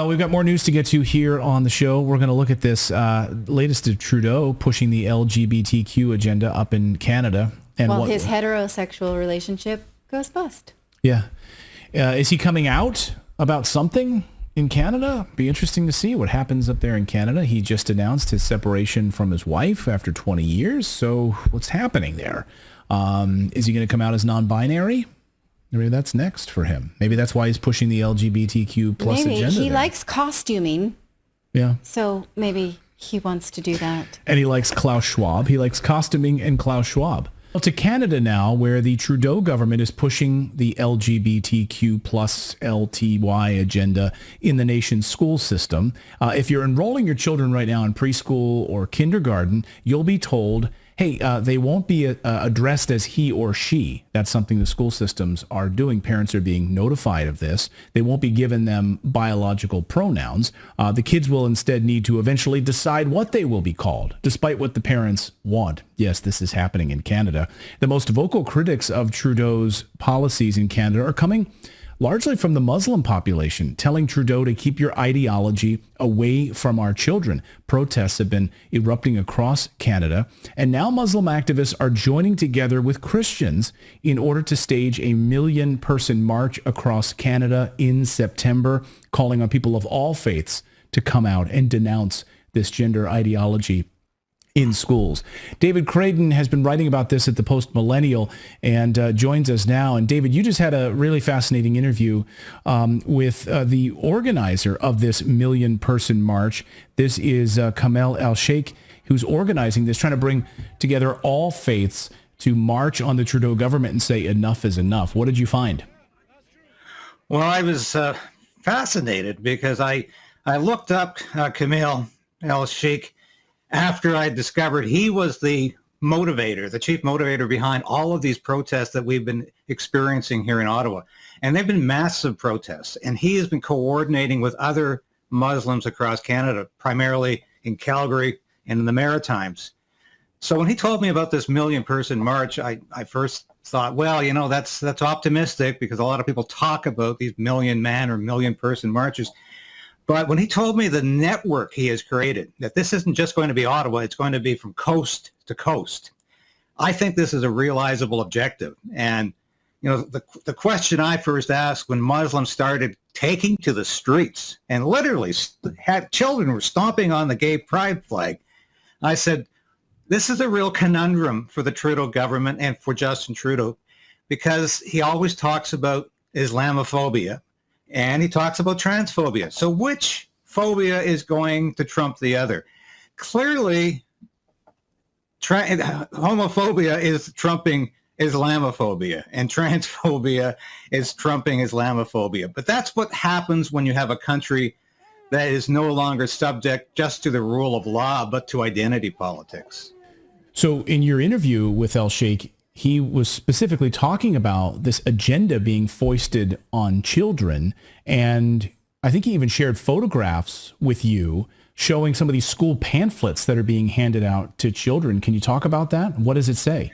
Well, we've got more news to get to here on the show. We're going to look at this latest of Trudeau pushing the LGBTQ agenda up in Canada. And his heterosexual relationship goes bust. Yeah. Is he coming out about something in Canada? Be interesting to see what happens up there in Canada. He just announced his separation from his wife after 20 years. So what's happening there? Is he going to come out as non-binary? Maybe that's next for him. Maybe that's why he's pushing the LGBTQ plus agenda. He likes costuming. Yeah. So maybe he wants to do that. And he likes Klaus Schwab. He likes costuming and Klaus Schwab. Well, to Canada now, where the Trudeau government is pushing the LGBTQ plus LTY agenda in the nation's school system. If you're enrolling your children right now in preschool or kindergarten, you'll be told, hey, they won't be addressed as he or she. That's something the school systems are doing. Parents are being notified of this. They won't be given them biological pronouns. The kids will instead need to eventually decide what they will be called, despite what the parents want. Yes, this is happening in Canada. The most vocal critics of Trudeau's policies in Canada are coming largely from the Muslim population, telling Trudeau to keep your ideology away from our children. Protests have been erupting across Canada, and now Muslim activists are joining together with Christians in order to stage a 1 million-person march across Canada in September, calling on people of all faiths to come out and denounce this gender ideology in schools. David Krayden has been writing about this at the Post Millennial and joins us now. And David, you just had a really fascinating interview with the organizer of this 1 million-person march. This is Kamel El-Cheikh, who's organizing this, trying to bring together all faiths to march on the Trudeau government and say enough is enough. What did you find? Well, I was fascinated because I looked up Kamel El-Cheikh after I discovered he was the motivator, the chief motivator behind all of these protests that we've been experiencing here in Ottawa. And they've been massive protests. And he has been coordinating with other Muslims across Canada, primarily in Calgary and in the Maritimes. So when he told me about this 1 million-person march, I first thought, well, you know, that's optimistic because a lot of people talk about these 1 million-man or 1 million-person marches. But when he told me the network he has created, that this isn't just going to be Ottawa, it's going to be from coast to coast, I think this is a realizable objective. And, you know, the question I first asked when Muslims started taking to the streets and literally had children were stomping on the gay pride flag, I said, this is a real conundrum for the Trudeau government and for Justin Trudeau, because he always talks about Islamophobia. And he talks about transphobia. So which phobia is going to trump the other? Clearly, homophobia is trumping Islamophobia, and transphobia is trumping Islamophobia. But that's what happens when you have a country that is no longer subject just to the rule of law, but to identity politics. So in your interview with El-Cheikh, he was specifically talking about this agenda being foisted on children. And I think he even shared photographs with you showing some of these school pamphlets that are being handed out to children. Can you talk about that? What does it say?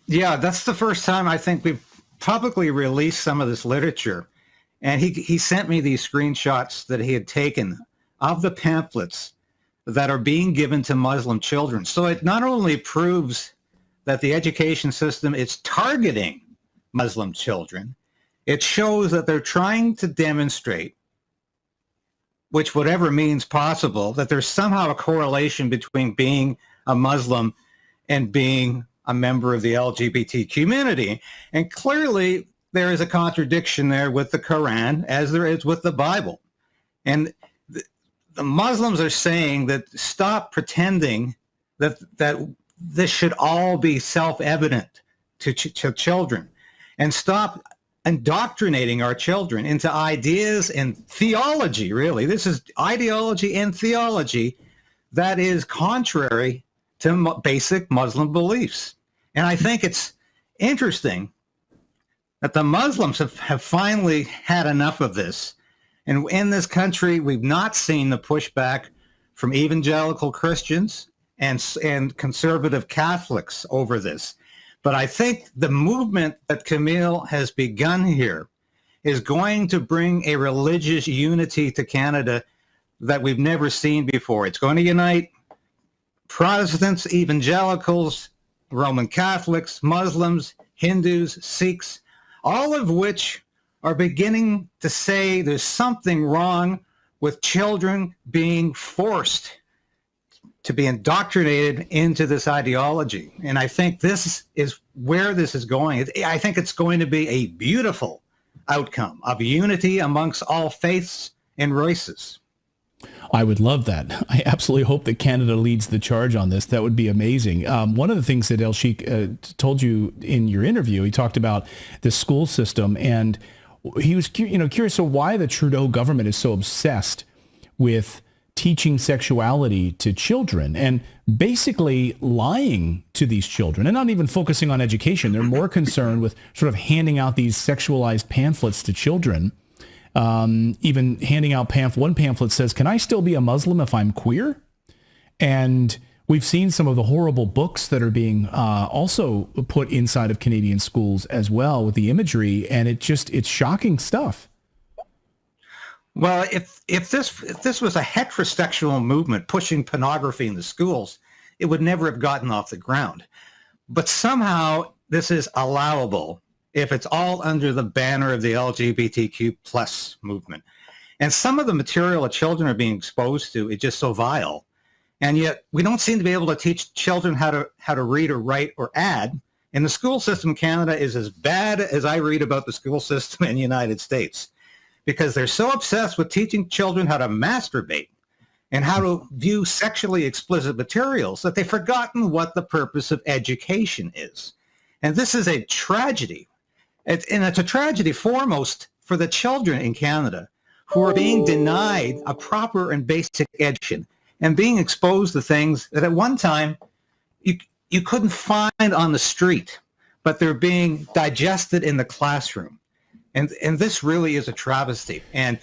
Yeah, that's the first time I think we've publicly released some of this literature. And he sent me these screenshots that he had taken of the pamphlets that are being given to Muslim children. So it not only proves that the education system is targeting Muslim children, it shows that they're trying to demonstrate, which whatever means possible, that there's somehow a correlation between being a Muslim and being a member of the LGBT community. And clearly there is a contradiction there with the Quran, as there is with the Bible. And the Muslims are saying that stop pretending that this should all be self-evident to children, and stop indoctrinating our children into ideas and theology, really. This is ideology and theology that is contrary to basic Muslim beliefs. And I think it's interesting that the Muslims have finally had enough of this. And in this country, we've not seen the pushback from evangelical Christians and conservative Catholics over this. But I think the movement that Kamel has begun here is going to bring a religious unity to Canada that we've never seen before. It's going to unite Protestants, evangelicals, Roman Catholics, Muslims, Hindus, Sikhs, all of which are beginning to say there's something wrong with children being forced to be indoctrinated into this ideology. And I think this is where this is going. I think it's going to be a beautiful outcome of unity amongst all faiths and races. I would love that. I absolutely hope that Canada leads the charge on this. That would be amazing. One of the things that El-Cheikh told you in your interview, he talked about the school system, and he was curious of why the Trudeau government is so obsessed with teaching sexuality to children and basically lying to these children and not even focusing on education. They're more concerned with sort of handing out these sexualized pamphlets to children. Even handing out one pamphlet says, "Can I still be a Muslim if I'm queer?" And we've seen some of the horrible books that are being also put inside of Canadian schools as well with the imagery, and it's shocking stuff. Well, if this was a heterosexual movement pushing pornography in the schools, it would never have gotten off the ground. But somehow this is allowable if it's all under the banner of the LGBTQ plus movement. And some of the material that children are being exposed to is just so vile. And yet we don't seem to be able to teach children how to read or write or add. And the school system in Canada is as bad as I read about the school system in the United States, because they're so obsessed with teaching children how to masturbate and how to view sexually explicit materials that they've forgotten what the purpose of education is. And this is a tragedy. It's a tragedy foremost for the children in Canada who are being denied a proper and basic education and being exposed to things that at one time you couldn't find on the street, but they're being digested in the classroom. And this really is a travesty. And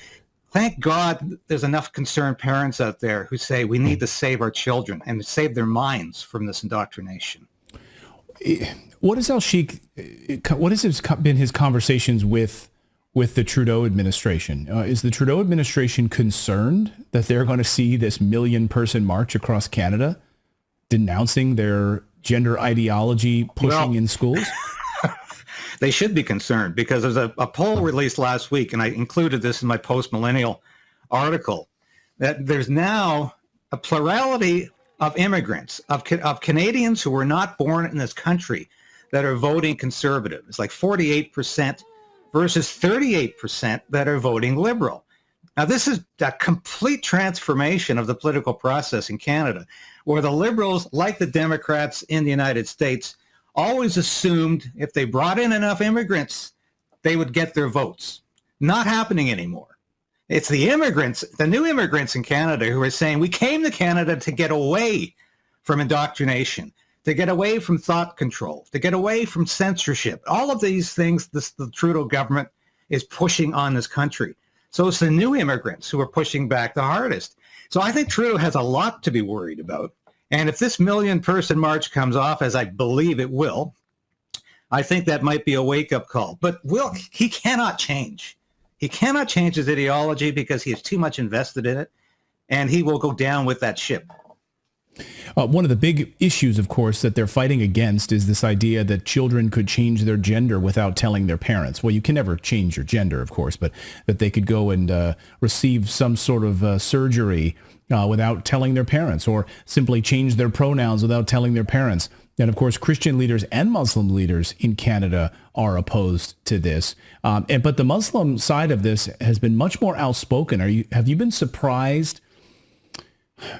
thank God there's enough concerned parents out there who say we need to save our children and to save their minds from this indoctrination. What has El-Cheikh, been his conversations with the Trudeau administration? Is the Trudeau administration concerned that they're going to see this 1 million-person march across Canada denouncing their gender ideology pushing in schools? They should be concerned, because there's a poll released last week, and I included this in my post-millennial article, that there's now a plurality of immigrants, of Canadians who were not born in this country, that are voting conservative. It's like 48% versus 38% that are voting liberal. Now, this is a complete transformation of the political process in Canada, where the liberals, like the Democrats in the United States, always assumed if they brought in enough immigrants, they would get their votes. Not happening anymore. It's the immigrants, the new immigrants in Canada, who are saying, we came to Canada to get away from indoctrination, to get away from thought control, to get away from censorship. All of these things the Trudeau government is pushing on this country. So it's the new immigrants who are pushing back the hardest. So I think Trudeau has a lot to be worried about. And if this 1 million-person march comes off, as I believe it will, I think that might be a wake-up call. But he cannot change. He cannot change his ideology because he is too much invested in it, and he will go down with that ship. One of the big issues, of course, that they're fighting against is this idea that children could change their gender without telling their parents. Well, you can never change your gender, of course, but that they could go and receive some sort of surgery without telling their parents, or simply change their pronouns without telling their parents. And of course, Christian leaders and Muslim leaders in Canada are opposed to this. But the Muslim side of this has been much more outspoken. Have you been surprised?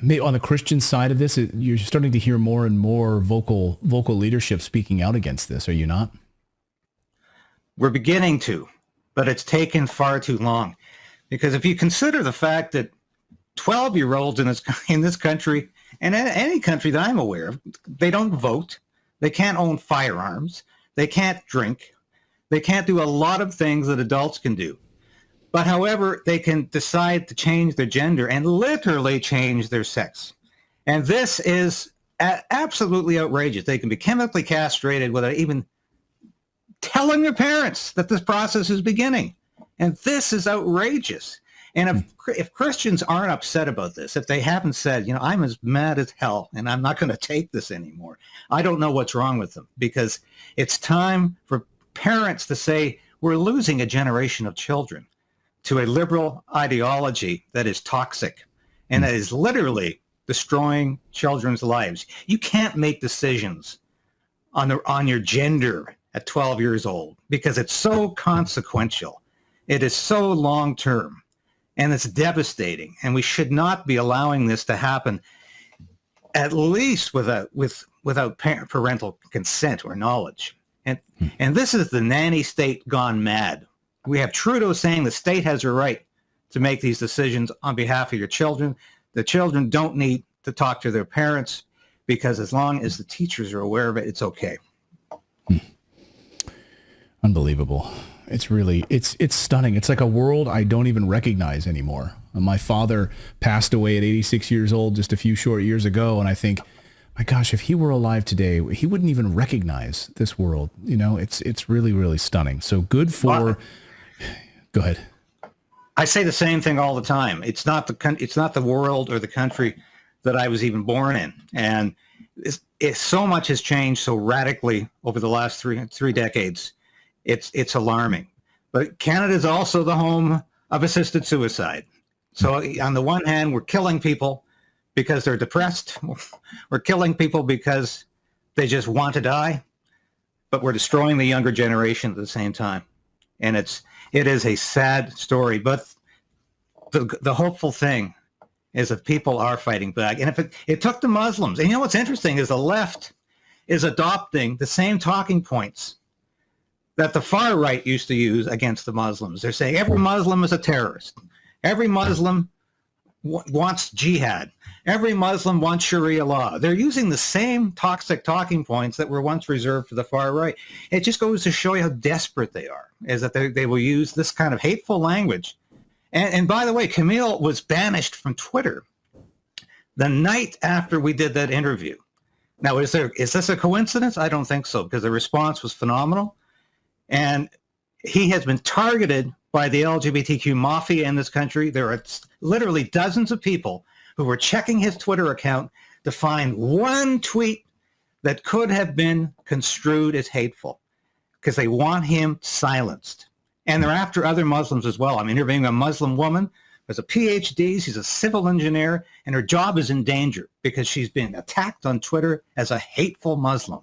Maybe on the Christian side of this, you're starting to hear more and more vocal leadership speaking out against this, are you not? We're beginning to, but it's taken far too long. Because if you consider the fact that 12-year-olds in this country, and any country that I'm aware of, they don't vote, they can't own firearms, they can't drink, they can't do a lot of things that adults can do. But however, they can decide to change their gender and literally change their sex. And this is absolutely outrageous. They can be chemically castrated without even telling their parents that this process is beginning. And this is outrageous. And if Christians aren't upset about this, if they haven't said, I'm as mad as hell and I'm not going to take this anymore, I don't know what's wrong with them, because it's time for parents to say, we're losing a generation of children to a liberal ideology that is toxic and that is literally destroying children's lives. You can't make decisions on your gender at 12 years old because it's so consequential. It is so long-term. And it's devastating, and we should not be allowing this to happen, at least without parental consent or knowledge. And this is the nanny state gone mad. We have Trudeau saying the state has a right to make these decisions on behalf of your children. The children don't need to talk to their parents, because as long as the teachers are aware of it, it's okay. Unbelievable. It's really, it's stunning. It's like a world I don't even recognize anymore. My father passed away at 86 years old just a few short years ago. And I think, my gosh, if he were alive today, he wouldn't even recognize this world. It's really, really stunning. So good for, go ahead. I say the same thing all the time. It's not the world or the country that I was even born in. And so much has changed so radically over the last three decades. It's alarming. But Canada is also the home of assisted suicide. So on the one hand, we're killing people because they're depressed. We're killing people because they just want to die. But we're destroying the younger generation at the same time. And it is a sad story. But the hopeful thing is that people are fighting back. And if it took the Muslims, and what's interesting is the left is adopting the same talking points that the far right used to use against the Muslims. They're saying every Muslim is a terrorist. Every Muslim wants jihad. Every Muslim wants Sharia law. They're using the same toxic talking points that were once reserved for the far right. It just goes to show you how desperate they are, is that they will use this kind of hateful language. And by the way, Kamel was banished from Twitter the night after we did that interview. Now, is this a coincidence? I don't think so, because the response was phenomenal. And he has been targeted by the LGBTQ mafia in this country. There are literally dozens of people who were checking his Twitter account to find one tweet that could have been construed as hateful, because they want him silenced. And they're after other Muslims as well. I'm interviewing a Muslim woman who has a PhD. She's a civil engineer, and her job is in danger because she's being attacked on Twitter as a hateful Muslim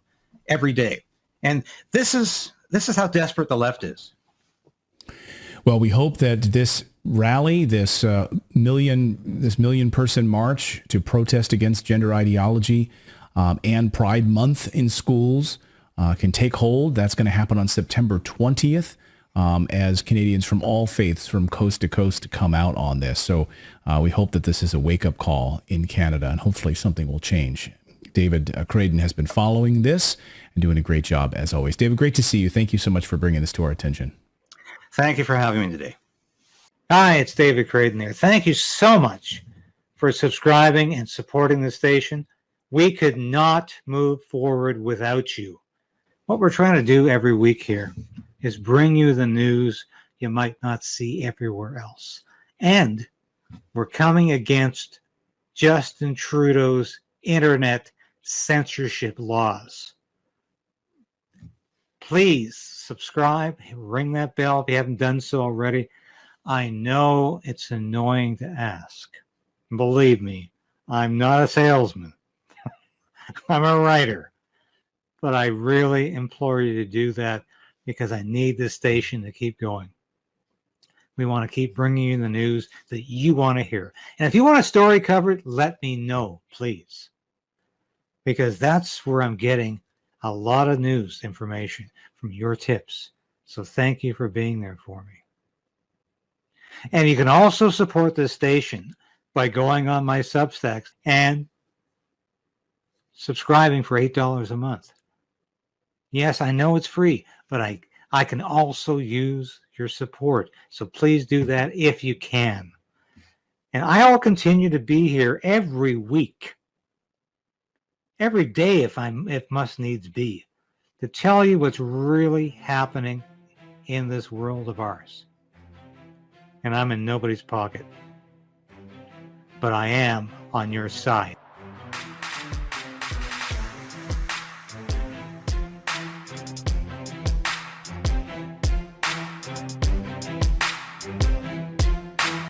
every day. And this is how desperate the left is. Well, we hope that this rally, this million person march to protest against gender ideology and Pride Month in schools can take hold. That's going to happen on September 20th as Canadians from all faiths from coast to coast come out on this. So we hope that this is a wake-up call in Canada, and hopefully something will change. David Krayden has been following this and doing a great job as always. David, great to see you. Thank you so much for bringing this to our attention. Thank you for having me today. Hi, it's David Krayden here. Thank you so much for subscribing and supporting the station. We could not move forward without you. What we're trying to do every week here is bring you the news you might not see everywhere else. And we're coming against Justin Trudeau's internet censorship laws. Please subscribe, ring that bell if you haven't done so already. I know it's annoying to ask. Believe me, I'm not a salesman. I'm a writer. But I really implore you to do that, because I need this station to keep going. We want to keep bringing you the news that you want to hear. And if you want a story covered, let me know, please. Because that's where I'm getting a lot of news information from your tips. So thank you for being there for me. And you can also support this station by going on my Substacks and subscribing for $8 a month. Yes, I know it's free, but I can also use your support. So please do that if you can. And I will continue to be here every week, every day if must needs be, to tell you what's really happening in this world of ours. and I'm in nobody's pocket. But I am on your side.